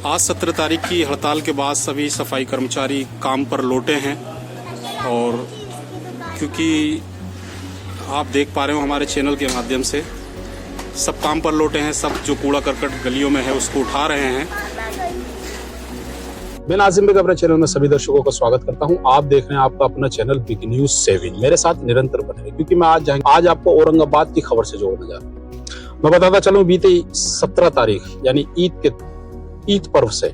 आज 17 तारीख की हड़ताल के बाद सभी सफाई कर्मचारी काम पर लौटे हैं और क्योंकि आप देख पा रहे हो हमारे चैनल के माध्यम से सब काम पर लौटे हैं, सब जो कूड़ा करकट गलियों में है उसको उठा रहे हैं। मैं नाजिम बेग अपने चैनल में सभी दर्शकों का स्वागत करता हूं। आप देख रहे हैं आपका अपना चैनल बिग न्यूज 7। मेरे साथ निरंतर बने क्योंकि मैं आज आपको औरंगाबाद की खबर से जोड़ने जा रहा हूं। मैं बताता चलूं, बीते 17 तारीख यानी ईद पर्व से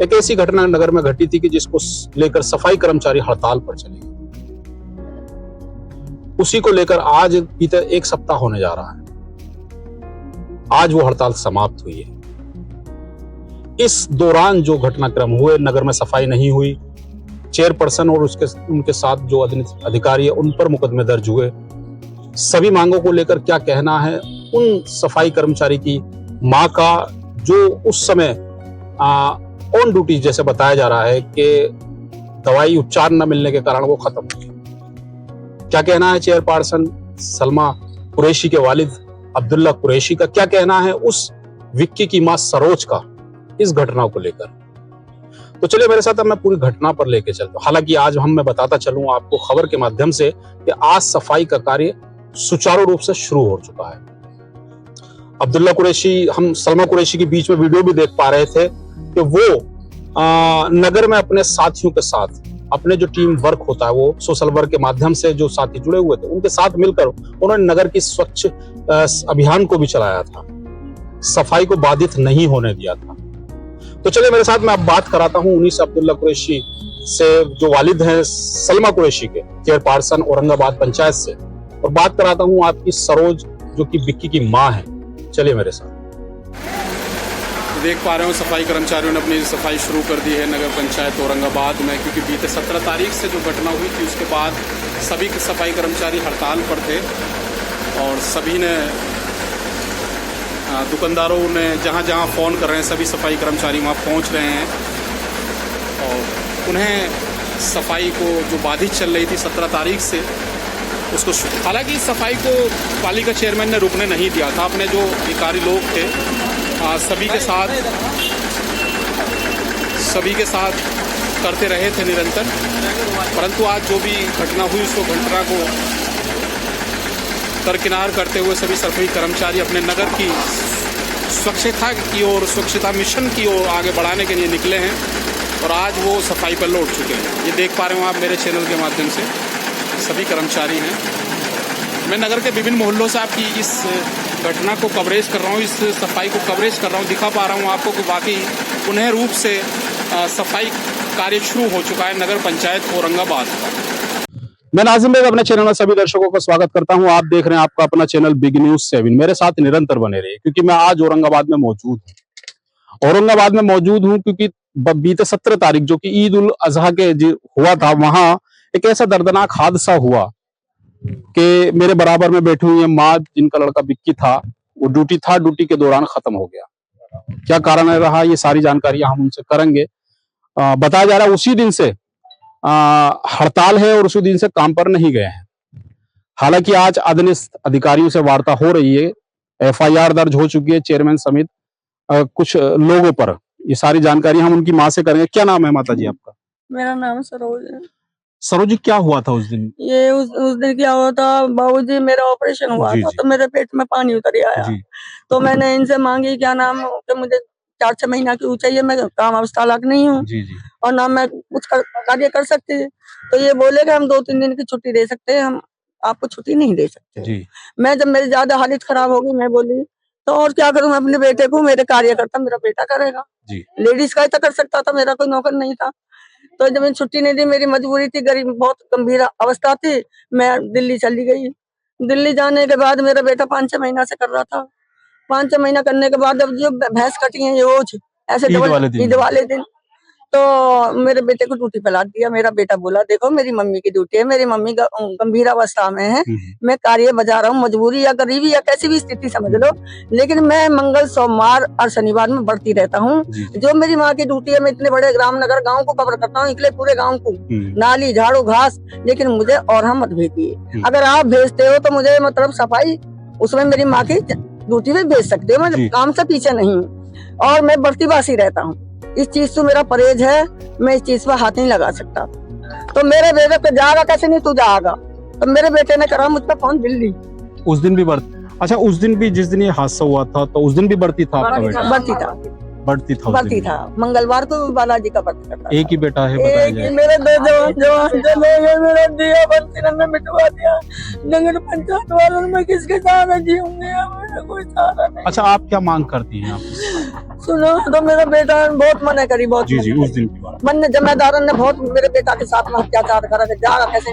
एक ऐसी घटना नगर में घटी थी कि जिसको लेकर सफाई कर्मचारी हड़ताल पर चले गए। उसी को लेकर आज बीते एक सप्ताह होने जा रहा है। आज वो हड़ताल समाप्त हुई है। इस दौरान जो घटनाक्रम हुए, नगर में सफाई नहीं हुई, चेयरपर्सन और उनके साथ जो अधिकारी है उन पर मुकदमे दर्ज हुए। सभी मांगों को लेकर क्या कहना है उन सफाई कर्मचारी की मां का, जो उस समय ऑन ड्यूटी जैसे बताया जा रहा है कि दवाई उपचार न मिलने के कारण वो खत्म हो गई। क्या कहना है चेयरपर्सन सलमा कुरैशी के वालिद अब्दुल्ला कुरैशी का, क्या कहना है उस विक्की की मां सरोज का इस घटना को लेकर। तो चलिए मेरे साथ अब मैं पूरी घटना पर लेके चलता हूं। हालांकि आज मैं बताता चलूं आपको खबर के माध्यम से कि आज सफाई का कार्य सुचारू रूप से शुरू हो चुका है। अब्दुल्ला कुरैशी, हम सलमा कुरैशी के बीच में वीडियो भी देख पा रहे थे कि वो नगर में अपने साथियों के साथ, अपने जो टीम वर्क होता है वो सोशल वर्क के माध्यम से जो साथी जुड़े हुए थे उनके साथ मिलकर उन्होंने नगर की स्वच्छ अभियान को भी चलाया था, सफाई को बाधित नहीं होने दिया था। तो चलिए मेरे साथ मैं अब बात कराता हूं उन्हीं से, अब्दुल्ला कुरैशी से जो वालिद हैं सलमा कुरैशी के, चेयरपर्सन औरंगाबाद पंचायत से, और बात कराता हूं आपकी सरोज जो कि विक्की की मां है। चलिए मेरे साथ। देख पा रहे हो सफाई कर्मचारियों ने अपनी सफाई शुरू कर दी है नगर पंचायत औरंगाबाद में, क्योंकि बीते 17 तारीख से जो घटना हुई थी उसके बाद सभी सफाई कर्मचारी हड़ताल पर थे और सभी ने, दुकानदारों ने जहाँ जहाँ फ़ोन कर रहे हैं सभी सफाई कर्मचारी वहाँ पहुँच रहे हैं और उन्हें सफाई को जो बाधित चल रही थी 17 तारीख से उसको, हालांकि सफाई को पालिका चेयरमैन ने रुकने नहीं दिया था। अपने जो अधिकारी लोग थे सभी के साथ करते रहे थे निरंतर, परंतु आज जो भी घटना हुई उसको घटना को दरकिनार करते हुए सभी सफाई कर्मचारी अपने नगर की स्वच्छता की ओर, स्वच्छता मिशन की ओर आगे बढ़ाने के लिए निकले हैं और आज वो सफाई पर लौट चुके हैं। ये देख पा रहे हो आप मेरे चैनल के माध्यम से सभी कर्मचारी हैं। मैं नगर के विभिन्न मोहल्लों से आपकी इस घटना को कवरेज कर रहा हूँ, इस सफाई को कवरेज कर रहा हूँ, दिखा पा रहा हूँ आपको कि वाकई पुनः रूप से सफाई कार्य शुरू हो चुका है नगर पंचायत औरंगाबाद का। मैं नाजिम बेग अपने चैनल में सभी दर्शकों का स्वागत करता हूं। आप देख रहे हैं आपका अपना चैनल बिग न्यूज 7। मेरे साथ निरंतर बने रहिए क्योंकि मैं आज औरंगाबाद में मौजूद हूं। औरंगाबाद में मौजूद हूं क्योंकि बीते 17 तारीख जो कि ईद उल अजहा के हुआ था, वहां एक ऐसा दर्दनाक हादसा हुआ कि मेरे बराबर में बैठी हुई है माँ, जिनका लड़का विक्की था, वो ड्यूटी के दौरान खत्म हो गया। क्या कारण रहा ये सारी जानकारियां हम उनसे करेंगे। बताया जा रहा है उसी दिन से हड़ताल है और उसी दिन से काम पर नहीं गए हैं। हालांकि आज अधीनस्थ अधिकारियों से वार्ता हो रही है, FIR दर्ज हो चुकी है चेयरमैन समेत कुछ लोगों पर। ये सारी जानकारी हम उनकी माँ से करेंगे। क्या नाम है माता जी आपका? मेरा नाम सरोज है। सरोज जी, क्या हुआ था उस दिन? ये उस दिन क्या हुआ था बाबूजी, मेरा ऑपरेशन हुआ था तो मेरे पेट में पानी उतर आया। तो मैंने इनसे मांगी, क्या नाम कि मुझे 4-6 महीना की चाहिए, मैं काम अवस्था लायक नहीं हूँ और ना मैं कुछ कार्य कर सकती। तो ये बोले कि हम 2-3 दिन की छुट्टी दे सकते हैं, हम आपको छुट्टी नहीं दे सकते। मैं जब मेरी ज्यादा हालत खराब होगी, मैं बोली तो और क्या करूं, मैं अपने बेटे को, मेरे कार्यकर्ता मेरा बेटा करेगा। लेडीज का ही तो कर सकता था, मेरा कोई नौकर नहीं था। तो जब मैंने छुट्टी नहीं दी, मेरी मजबूरी थी, गरीब बहुत गंभीर अवस्था थी, मैं दिल्ली चली गई। दिल्ली जाने के बाद मेरा बेटा 5-6 महीना से कर रहा था। 5-6 महीना करने के बाद अब जो भैंस कटी है रोज ऐसे ईद वाले दिन, तो मेरे बेटे को ड्यूटी पे ला दिया। मेरा बेटा बोला देखो मेरी मम्मी की ड्यूटी है, मेरी मम्मी गंभीर अवस्था में है, मैं कार्य बजा रहा हूँ, मजबूरी या गरीबी या कैसी भी स्थिति समझ लो, लेकिन मैं मंगल, सोमवार और शनिवार में बढ़ती रहता हूँ। जो मेरी माँ की ड्यूटी है, मैं इतने बड़े रामनगर गाँव को कवर करता हूँ, निकले पूरे गाँव को, नाली झाड़ू घास, लेकिन मुझे और हम मत भेजिए। अगर आप भेजते हो तो मुझे मतलब सफाई उसमें मेरी माँ की ड्यूटी में भेज सकते हो, मैं काम से पीछे नहीं हूँ। और मैं बर्तीबासी रहता हूँ। इस चीज से मेरा परहेज है, मैं इस चीज पर हाथ नहीं लगा सकता। तो मेरे बेटे पे जाएगा कैसे, नहीं तू जाएगा। तो मेरे बेटे ने करा मुझ पर फोन दिल्ली। उस दिन भी अच्छा, उस दिन भी जिस दिन ये हादसा हुआ था तो उस दिन भी बढ़ती था आपका बेटा? बढ़ती था। मंगलवार को बालाजी का व्रत करता। एक ही बेटा है, बताया जाए। मेरे दो जवान मेरा दिया बंसी ने मिटवा दिया। नगर पंचायत वालों में किसके साथ जीऊंगी, कोई सहारा नहीं। अच्छा, आप क्या मांग करती हैं? सुनो, तो मेरा बेटा बहुत मना करी, बहुत जी उस दिन की बात। मन जमेदार ने बहुत मेरे बेटा के साथ में अत्याचार करा। जागा कैसे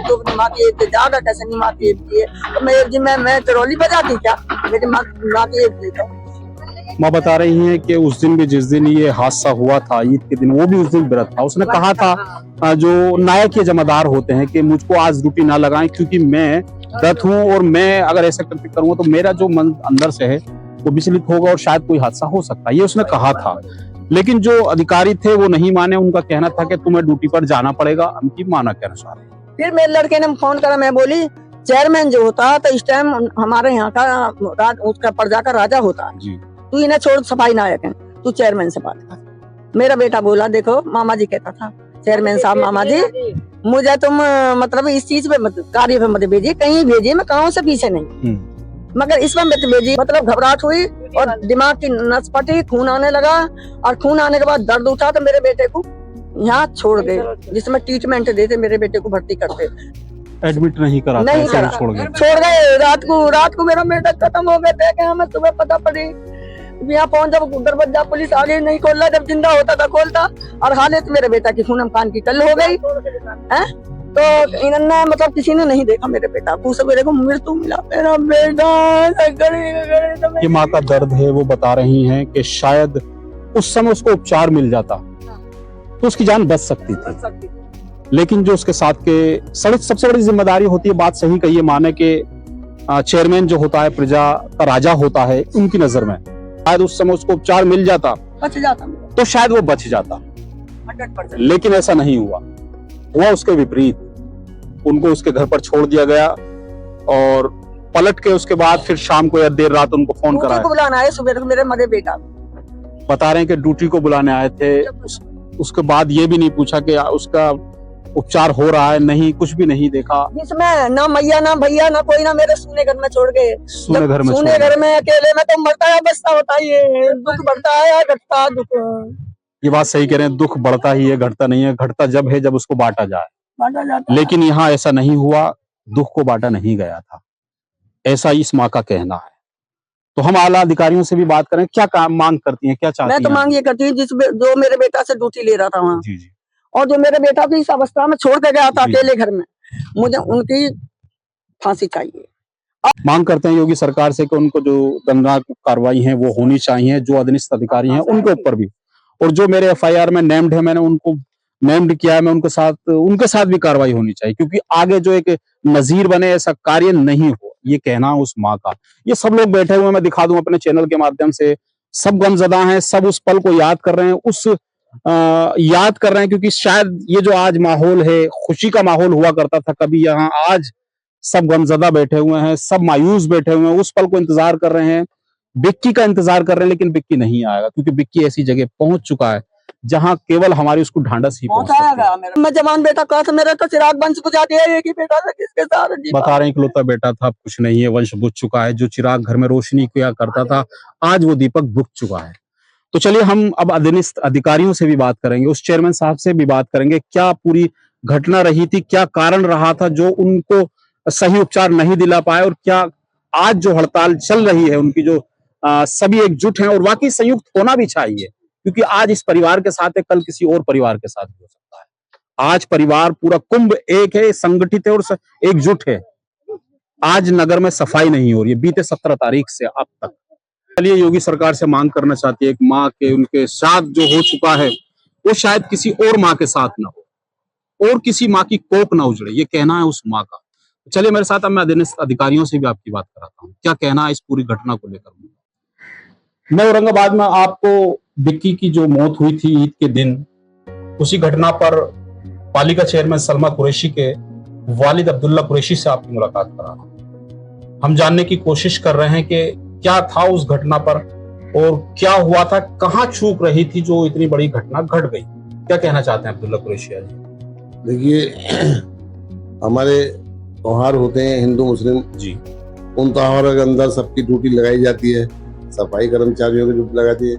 जागा कैसे नहीं माती तो मैं चरौली बजाती क्या, मेरी माँ तो माँ बता रही हैं कि उस दिन भी, जिस दिन ये हादसा हुआ था ईद के दिन, वो भी उस दिन व्रत था। उसने कहा था जो नायक या जमादार होते हैं कि मुझको आज ड्यूटी ना लगाएं क्योंकि मैं व्रत हूँ और मैं अगर ऐसा करूंगा तो मेरा जो मन अंदर से है वो विचलित होगा और शायद कोई हादसा हो सकता है, ये उसने कहा था। लेकिन जो अधिकारी थे वो नहीं माने। उनका कहना था कि तुम्हें ड्यूटी पर जाना पड़ेगा उनकी माना के अनुसार। फिर मेरे लड़के ने फोन करा, मैं बोली चेयरमैन जो होता है तो इस टाइम हमारे यहाँ का उसका प्रजा का राजा होता है, तू इन्हें छोड़, सफाई नायक है, तू चेयरमैन से बात कर। मेरा बेटा बोला देखो, मामा जी कहता था चेयरमैन साहब, मामा जी मुझे तुम मतलब इस चीज पे कार्य पे मत भेजिए, कहीं भेजिए, मैं कानून से पीछे नहीं, मगर इस पर मत भेजिए। मतलब घबराहट हुई और दिमाग की नस फटी, खून आने लगा और खून आने के बाद दर्द उठा तो मेरे बेटे को यहाँ छोड़ गए, जिसमें ट्रीटमेंट देते, मेरे बेटे को भर्ती करते, एडमिट नहीं करा, छोड़ गए। रात को मेरा बेटा खत्म हो गया था। हमें सुबह पता पड़ी, यहाँ पहुंच जब दरवाजा पुलिस आगे नहीं खोला, जब जिंदा होता था खोलता। और हालत मेरे बेटा की खूनम खान की कल हो गई है। तो इन्होंने मतलब किसी ने नहीं देखा मेरे बेटा को, सवेरे को मृत्यु मिला मेरा बेटा। ये माँ का दर्द है। वो बता रही हैं कि शायद उस समय उसको उपचार मिल जाता तो उसकी जान बच सकती थी, लेकिन जो उसके साथ के सबसे बड़ी जिम्मेदारी होती है, बात सही कही है माने के चेयरमैन जो होता है प्रजा का राजा होता है, उनकी नजर में शायद उस समय उसको उपचार मिल जाता, बच जाता तो शायद वो बच जाता, 100%। लेकिन ऐसा नहीं हुआ उसके विपरीत। उनको उसके घर पर छोड़ दिया गया और पलट के उसके बाद फिर शाम को या देर रात उनको फोन कराया, बुलाना है सुबह को मेरे मरे बेटा बता रहे हैं कि ड्यूटी को बुलाने आए थे। उसके बाद ये भी नहीं पूछा कि उसका उपचार हो रहा है, नहीं, कुछ भी नहीं देखा। जिसमें ना मैया ना भैया ना कोई ना मेरे सूने घर में छोड़ गए, सूने घर में अकेले में तो मरता है, बचता होता ही है, दुख बढ़ता है या घटता दुख। ये बात सही कह रहे हैं, दुख बढ़ता ही है, घटता नहीं है। घटता जब है जब उसको बांटा जाए, लेकिन यहाँ ऐसा नहीं हुआ, दुख को बांटा नहीं गया था, ऐसा इस माँ का कहना है। तो हम आला अधिकारियों से भी बात करें, क्या मांग करती हैं, क्या चाहती हैं? मैं तो मांग ये करती हूँ जो मेरे बेटा से ड्यूटी ले रहा था वहाँ, और जो मेरे बेटा को इस अवस्था में छोड़ के गया था अकेले घर में, मुझे उनकी फांसी चाहिए। मांग करते हैं योगी सरकार से कि उनको जो दंडनात्मक कार्रवाई है वो होनी चाहिए, जो अधीनस्थ अधिकारी हैं उनके ऊपर भी, और जो मेरे एफआईआर में नेम्ड है, मैंने उनको नेम्ड किया है, मैं उनके साथ भी कार्रवाई होनी चाहिए, क्योंकि आगे जो एक नजीर बने ऐसा कार्य नहीं हो, ये कहना उस माँ का। ये सब लोग बैठे हुए, मैं दिखा दूं अपने चैनल के माध्यम से, सब गमजदा हैं, सब उस पल को याद कर रहे हैं, याद कर रहे हैं, क्योंकि शायद ये जो आज माहौल है, खुशी का माहौल हुआ करता था कभी यहाँ, आज सब गमजदा बैठे हुए हैं, सब मायूस बैठे हुए हैं, उस पल को इंतजार कर रहे हैं, बिक्की का इंतजार कर रहे हैं, लेकिन बिक्की नहीं आएगा, क्योंकि बिक्की ऐसी जगह पहुंच चुका है जहां केवल हमारी उसको ढांढस ही पहुंच। मैं जवान बेटा का था, मेरा तो चिराग वंश बुझा दिया, एक ही बेटा था, किसके साथ बता रहे हैं इकलौता बेटा था, कुछ नहीं है, वंश बुझ चुका है। जो चिराग घर में रोशनी किया करता था, आज वो दीपक बुझ चुका है। तो चलिए हम अब अधीनस्थ अधिकारियों से भी बात करेंगे, उस चेयरमैन साहब से भी बात करेंगे, क्या पूरी घटना रही थी, क्या कारण रहा था जो उनको सही उपचार नहीं दिला पाए, और क्या आज जो हड़ताल चल रही है उनकी जो सभी एकजुट हैं, और वाकई संयुक्त होना भी चाहिए, क्योंकि आज इस परिवार के साथ है, कल किसी और परिवार के साथ भी हो सकता है। आज परिवार पूरा कुंभ एक है, संगठित है और एकजुट है। आज नगर में सफाई नहीं हो रही है बीते 17 तारीख से अब तक। चलिए योगी सरकार से मांग करना चाहती है, एक माँ के उनके साथ जो हो चुका है वो शायद किसी और माँ के साथ ना हो, और किसी माँ की कोख ना उजड़े, ये कहना है उस माँ का। चलिए मेरे साथ, अब मैं अधीनस्थ अधिकारियों से भी आपकी बात कराता हूँ, क्या कहना है इस पूरी घटना को लेकर। मैं औरंगाबाद में आपको बिक्की की जो मौत हुई थी ईद के दिन, उसी घटना पर पालिका चेयरमैन सलमा कुरैशी के वालिद अब्दुल्ला कुरैशी से आपकी मुलाकात करा। हम जानने की कोशिश कर रहे हैं कि क्या था उस घटना पर, और क्या हुआ था, कहाँ चूक रही थी जो इतनी बड़ी घटना घट गई? क्या कहना चाहते हैं अब्दुल्ला कुरैशिया जी? देखिए, हमारे त्योहार होते हैं हिंदू मुस्लिम जी, उन त्योहारों के अंदर सबकी ड्यूटी लगाई जाती है, सफाई कर्मचारियों की ड्यूटी लगाती है,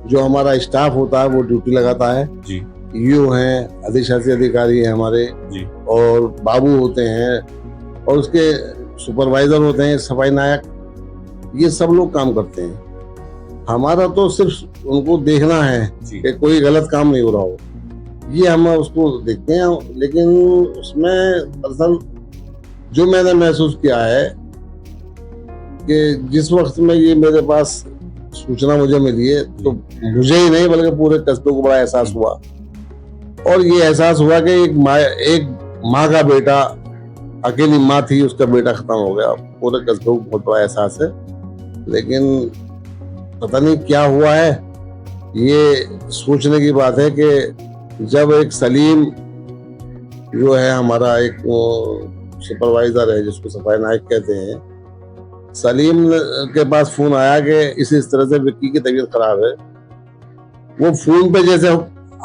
जो हमारा स्टाफ होता है वो ड्यूटी लगाता है जी, ईओ हैं, अधिशासी अधिकारी हैं हमारे जी, और बाबू होते हैं और उसके सुपरवाइजर होते हैं, सफाई नायक, ये सब लोग काम करते हैं। हमारा तो सिर्फ उनको देखना है जी, कि कोई गलत काम नहीं हो रहा हो, ये हम उसको देखते हैं। लेकिन उसमें दरअसल जो मैंने महसूस किया है कि जिस वक्त में ये मेरे पास सूचना मुझे मिली है तो मुझे ही नहीं बल्कि पूरे कस्बे को बड़ा एहसास हुआ, और ये एहसास हुआ कि एक माँ का बेटा, अकेली माँ थी, उसका बेटा खत्म हो गया। पूरे कस्बे को बहुत बड़ा एहसास है, लेकिन पता नहीं क्या हुआ है। ये सोचने की बात है कि जब एक सलीम जो है हमारा एक सुपरवाइजर है जिसको सफाई नायक कहते हैं, सलीम के पास फोन आया कि इस तरह से विक्की की तबीयत खराब है। वो फोन पे जैसे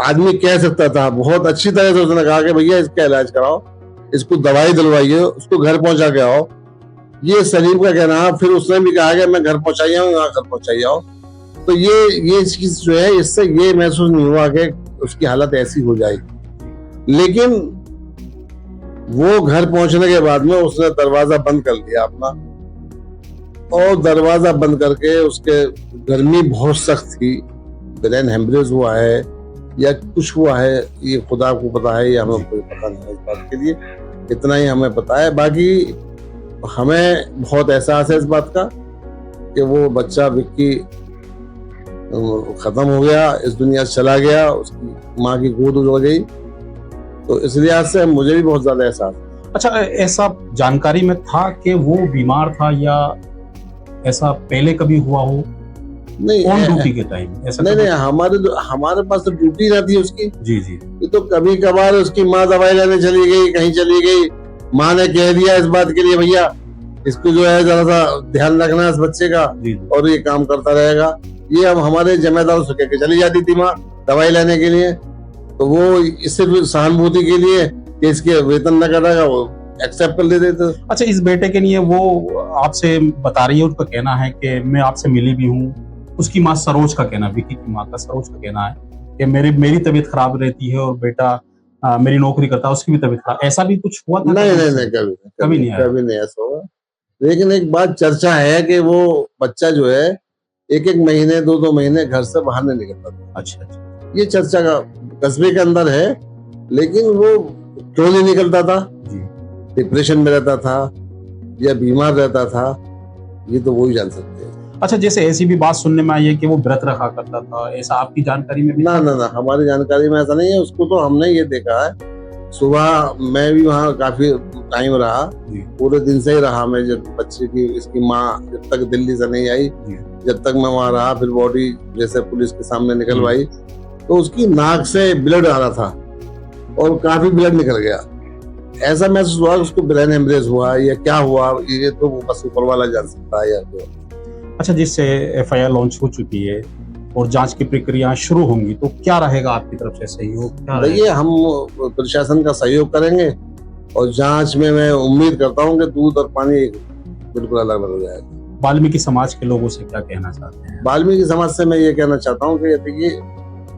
आदमी कह सकता था, बहुत अच्छी तरह से उसने कहा कि भैया इसका इलाज कराओ, इसको दवाई दिलवाइए, उसको घर पहुंचा के आओ। ये सलीम का कहना है। फिर उसने भी कहा कि मैं घर पहुंचाई आऊँ, घर पहुंचाई आओ। तो ये चीज जो है, इससे ये महसूस नहीं हुआ कि उसकी हालत ऐसी हो जाएगी। लेकिन वो घर पहुंचने के बाद में उसने दरवाजा बंद कर लिया अपना, और दरवाजा बंद करके, उसके गर्मी बहुत सख्त थी, ब्रेन हेमरेज हुआ है या कुछ हुआ है, ये खुदा को पता है, ये हमें कोई पता नहीं है इस बात के लिए। इतना ही हमें पता है। बाकी हमें बहुत एहसास है इस बात का कि वो बच्चा विक्की खत्म हो गया, इस दुनिया से चला गया, उसकी माँ की गोद उजड़ गई। तो इस लिहाज से मुझे भी बहुत ज्यादा एहसास है। अच्छा, ऐसा जानकारी में था कि वो बीमार था या ऐसा पहले कभी हुआ हो? नहीं, ऑन ड्यूटी के टाइम ऐसा नहीं, हमारे पास तो ड्यूटी रहती है उसकी। जी जी, ये तो कभी कभार उसकी माँ दवाई लेने चली गई, कहीं चली गई, माँ ने कह दिया इस बात के लिए भैया इसको जो है जरा सा ध्यान रखना इस बच्चे का, और ये काम करता रहेगा। ये अब हमारे जिम्मेदार से कह के चली जाती थी माँ दवाई लेने के लिए। तो वो इससे सहानुभूति के लिए कि इसके वेतन न करेगा, वो एक्सेप्ट कर लेते थे। अच्छा, इस बेटे के लिए वो आपसे बता रही है, उसका कहना है कि मैं आपसे मिली भी हूँ। उसकी माँ सरोज का कहना, विक्की की माँ का सरोज का कहना है कि मेरी तबीयत खराब रहती है और बेटा मेरी नौकरी करता है, उसकी भी तबीयत खराब। ऐसा भी कुछ हुआ था? नहीं, कभी नहीं ऐसा हुआ। लेकिन एक बात चर्चा है कि वो बच्चा जो है एक महीने 2 महीने घर से बाहर नहीं निकलता था। अच्छा, ये चर्चा का कस्बे के अंदर है। लेकिन वो क्यों नहीं निकलता था, डिप्रेशन में रहता था या बीमार रहता था, ये तो वो ही जान सकते हैं। अच्छा, जैसे ऐसी भी बात सुनने में आई है कि वो व्रत रखा करता था, ऐसा आपकी जानकारी में भी? ना, हमारी जानकारी में ऐसा नहीं है। उसको तो हमने ये देखा है, सुबह मैं भी वहाँ काफी टाइम रहा, पूरे दिन से ही रहा मैं। जब बच्चे की इसकी माँ जब तक दिल्ली से नहीं आई, जब तक मैं वहाँ रहा, फिर बॉडी जैसे पुलिस के सामने निकलवाई तो उसकी नाक से ब्लड आ रहा था और काफी ब्लड निकल गया। ऐसा महसूस हुआ उसको ब्रेन हेमरेज हुआ या क्या हुआ, ये तो बस ऊपर वाला जान सकता है। या अच्छा, जिससे एफआईआर लॉन्च हो चुकी है और जांच की प्रक्रिया शुरू होंगी, तो क्या रहेगा आपकी तरफ से सहयोग? देखिए, हम प्रशासन का सहयोग करेंगे और जांच में मैं उम्मीद करता हूं कि दूध और पानी बिल्कुल अलग अलग हो जाएगा। वाल्मीकि समाज के लोगों से क्या कहना चाहते हैं? वाल्मीकि समाज से मैं ये कहना चाहता हूँ कि देखिए,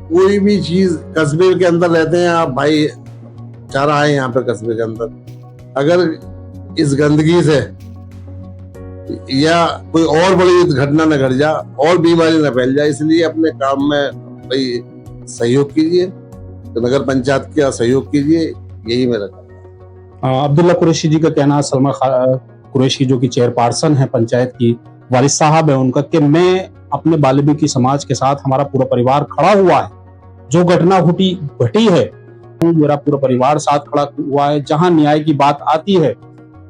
कोई भी चीज कस्बे के अंदर रहते हैं आप भाई, चारा है यहाँ पे कस्बे के अंदर, अगर इस गंदगी से या कोई और बड़ी घटना न घट जा और बीमारी न फैल जाए, इसलिए अपने काम में भाई सहयोग कीजिए, तो नगर पंचायत का सहयोग कीजिए, यही मेरा काम है। अब्दुल्ला कुरैशी जी का कहना, सलमा कुरैशी जो कि चेयरपर्सन है पंचायत की, वालिद साहब है उनका, कि मैं अपने वाल्मीकि समाज के साथ, हमारा पूरा परिवार खड़ा हुआ है। जो घटना घटी है, मेरा पूरा परिवार साथ खड़ा हुआ है। जहां न्याय की बात आती है,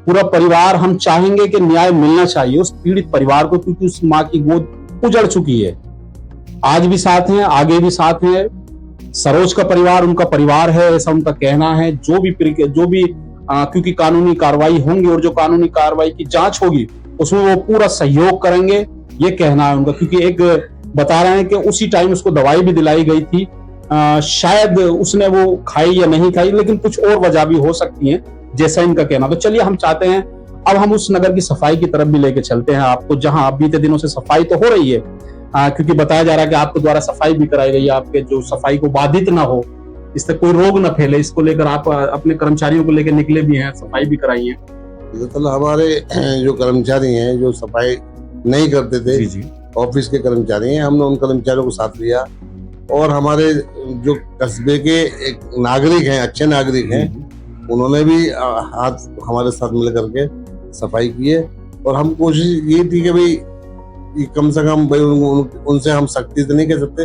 पूरा परिवार हम चाहेंगे कि न्याय मिलना चाहिए उस पीड़ित परिवार को, क्योंकि उस माँ की गोद उजड़ चुकी है। आज भी साथ हैं, आगे भी साथ हैं। सरोज का परिवार उनका परिवार है, ऐसा उनका कहना है। जो भी क्योंकि कानूनी कार्रवाई होंगी और जो कानूनी कार्रवाई की जांच होगी उसमें वो पूरा सहयोग करेंगे, ये कहना है उनका। क्योंकि एक बता रहे हैं कि उसी टाइम उसको दवाई भी दिलाई गई थी। शायद उसने वो खाई या नहीं खाई, लेकिन कुछ और वजह भी हो सकती है, जैसा इनका कहना। तो चलिए, हम चाहते हैं अब हम उस नगर की सफाई की तरफ भी लेके चलते हैं आपको, जहां आप बीते दिनों से सफाई तो हो रही है, क्योंकि बताया जा रहा है कि आपके द्वारा सफाई भी कराई गई है, आपके जो सफाई को बाधित ना हो, इससे कोई रोग ना फैले, इसको लेकर आप अपने कर्मचारियों को लेकर निकले भी हैं, सफाई भी कराई है। दरअसल हमारे जो कर्मचारी हैं जो सफाई नहीं करते थे, ऑफिस के कर्मचारी हैं, हमने उन कर्मचारियों को साथ लिया और हमारे जो कस्बे के एक नागरिक हैं, अच्छे नागरिक हैं, उन्होंने भी हाथ हमारे साथ मिल करके सफाई की है। और हम कोशिश ये थी कि भाई कम से कम भाई उनसे हम सख्ती से नहीं कह सकते,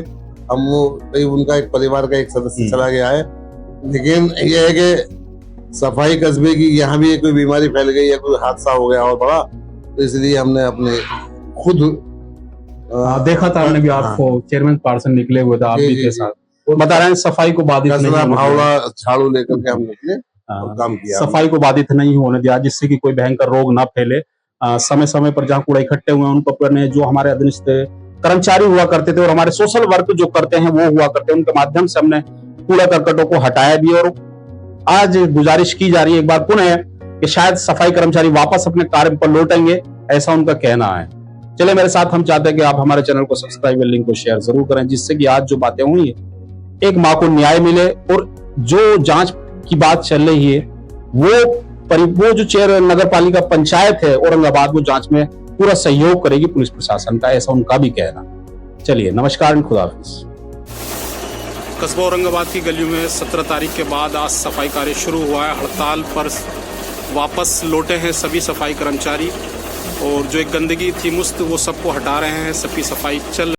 हम वो भाई उनका एक परिवार का एक सदस्य चला गया है, लेकिन यह है कि सफाई कस्बे की यहाँ भी कोई बीमारी फैल गई या कोई हादसा हो गया और बड़ा, तो इसलिए हमने अपने खुद देखा था, हमने भी आपको चेयरमैन पार्सन निकले हुए थे, आप भी के साथ बता रहे हैं सफाई को बाधित नहीं फावड़ा झाड़ू लेकर के हम निकले और काम किया, सफाई को बाधित नहीं होने दिया, जिससे कि कोई भयंकर रोग ना फैले। समय समय पर जहाँ कूड़ा इकट्ठे हुए हैं उनको अपने जो हमारे अधीनस्थ कर्मचारी हुआ करते थे और हमारे सोशल वर्क जो करते हैं वो हुआ करते हैं, उनके माध्यम से हमने कूड़ा करकटों को हटाया भी। और आज गुजारिश की जा रही है एक बार पुनः कि शायद सफाई कर्मचारी वापस अपने कार्य पर लौटेंगे, ऐसा उनका कहना है। चले मेरे साथ, हम चाहते हैं कि आप हमारे चैनल को सब्सक्राइब और लिंक को शेयर जरूर करें, जिससे कि आज जो बातें हुई है एक माँ को न्याय मिले और जो जांच की बात चल रही है वो जो चेयर नगर पालिका पंचायत है औरंगाबाद, वो जांच में पूरा सहयोग करेगी पुलिस प्रशासन का, ऐसा उनका भी कहना। चलिए, नमस्कार और खुदा हाफिज। कस्बा औरंगाबाद की गलियों में 17 तारीख के बाद आज सफाई कार्य शुरू हुआ है। हड़ताल पर वापस लौटे हैं सभी सफाई कर्मचारी और जो एक गंदगी थी मुस्त वो सबको हटा रहे हैं, सबकी सफाई चल